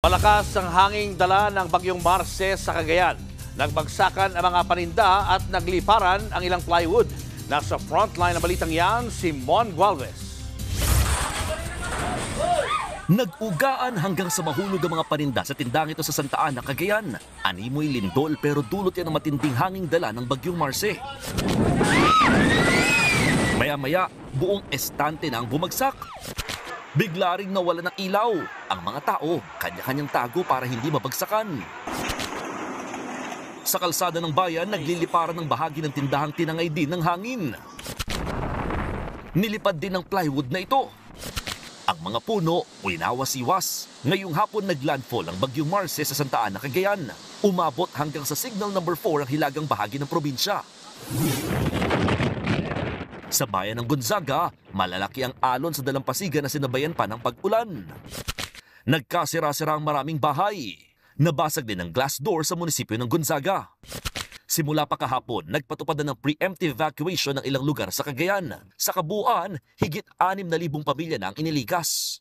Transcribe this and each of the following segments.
Malakas ang hanging dala ng bagyong Marce sa Cagayan. Nagbagsakan ang mga paninda at nagliparan ang ilang plywood. Nasa frontline ng balitang yan, si Mon Gualvez. Nag-ugaan hanggang sa mahulog ang mga paninda sa tindang ito sa Santa Ana, Cagayan. Animoy lindol pero dulot yan ng matinding hanging dala ng bagyong Marce. Maya-maya, buong estante na ang bumagsak. Bigla ring nawala ng ilaw. Ang mga tao, kanya-kanyang tago para hindi mabagsakan. Sa kalsada ng bayan, nagliliparan ng bahagi ng tindahang tinangay din ng hangin. Nilipad din ang plywood na ito. Ang mga puno, winawas-iwas. Ngayong hapon naglandfall ang bagyong Marce sa Santa Ana, Cagayan. Umabot hanggang sa signal number 4 ang hilagang bahagi ng probinsya. Sa bayan ng Gonzaga, malalaki ang alon sa dalampasigan na sinabayan pa ng pag-ulan. Nagkasira-sira ang maraming bahay. Nabasag din ang glass door sa munisipyo ng Gonzaga. Simula pa kahapon, nagpatupad na ng preemptive evacuation ng ilang lugar sa Cagayan. Sa kabuuan, higit 6,000 pamilya na ang inilikas.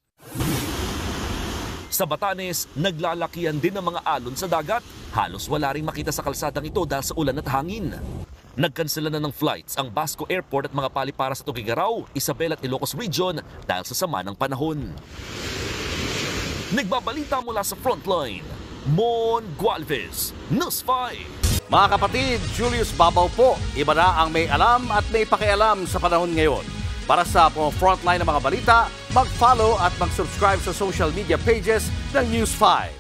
Sa Batanes, naglalakihan din ang mga alon sa dagat. Halos wala ring makita sa kalsadang ito dahil sa ulan at hangin. Nagkansela na ng flights ang Basco Airport at mga palipara sa Tuguegarao, Isabela at Ilocos Region dahil sa sama ng panahon. Nagbabalita mula sa frontline, Mon Gualvez, News 5. Mga kapatid, Julius Babaw po. Iba na ang may alam at may pakialam sa panahon ngayon. Para sa frontline ng mga balita, mag-follow at mag-subscribe sa social media pages ng News 5.